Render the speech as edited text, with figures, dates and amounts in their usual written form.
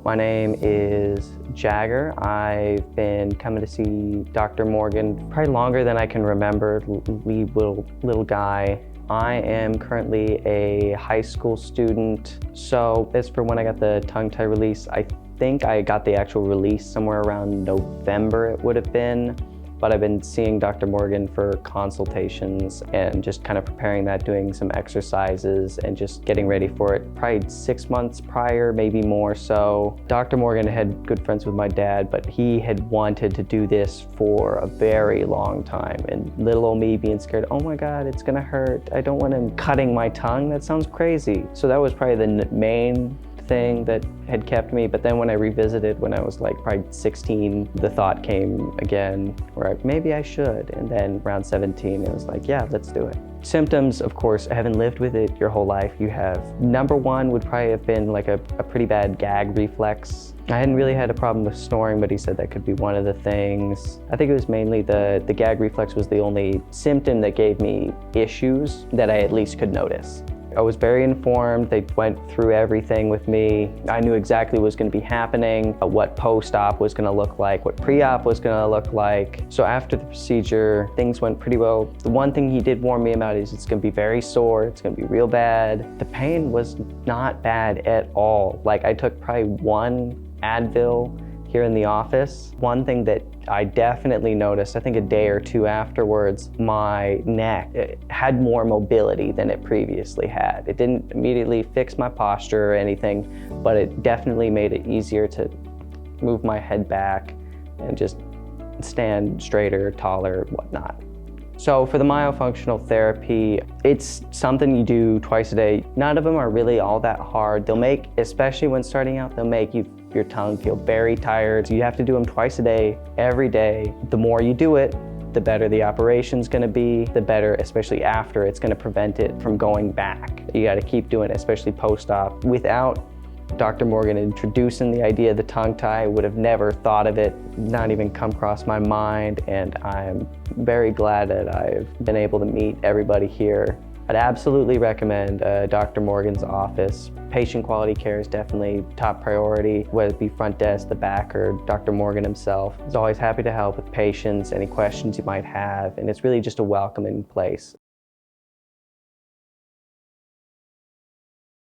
My name is Jagger. I've been coming to see Dr. Morgan probably longer than I can remember, wee little guy. I am currently a high school student. So as for when I got the tongue tie release, I think I got the actual release somewhere around November it would have been. But I've been seeing Dr. Morgan for consultations and just kind of preparing that, doing some exercises and just getting ready for it. Probably 6 months prior, maybe more so. Dr. Morgan had good friends with my dad, but he had wanted to do this for a very long time. And little old me being scared, oh my God, it's gonna hurt. I don't want him cutting my tongue. That sounds crazy. So that was probably the main thing that had kept me. But then when I revisited when I was like probably 16, the thought came again where maybe I should. And then around 17, it was like, yeah, let's do it. Symptoms, of course, having lived with it your whole life, you have number one would probably have been like a pretty bad gag reflex. I hadn't really had a problem with snoring, but he said that could be one of the things. I think it was mainly the gag reflex was the only symptom that gave me issues that I at least could notice. I was very informed. They went through everything with me. I knew exactly what was going to be happening, what post-op was going to look like, what pre-op was going to look like. So after the procedure, things went pretty well. The one thing he did warn me about is it's going to be very sore. It's going to be real bad. The pain was not bad at all. Like I took probably one Advil here in the office. One thing that I definitely noticed, I think a day or two afterwards, my neck had more mobility than it previously had. It didn't immediately fix my posture or anything, but it definitely made it easier to move my head back and just stand straighter, taller, whatnot. So for the myofunctional therapy, it's something you do twice a day. None of them are really all that hard. They'll make, especially when starting out, they'll make your tongue feel very tired. So you have to do them twice a day, every day. The more you do it, the better the operation's gonna be, the better, especially after, it's gonna prevent it from going back. You gotta keep doing it, especially post-op. Without Dr. Morgan introducing the idea of the tongue tie, I would have never thought of it, not even come across my mind, and I'm very glad that I've been able to meet everybody here. I'd absolutely recommend Dr. Morgan's office. Patient quality care is definitely top priority, whether it be front desk, the back, or Dr. Morgan himself. He's always happy to help with patients, any questions you might have, and it's really just a welcoming place.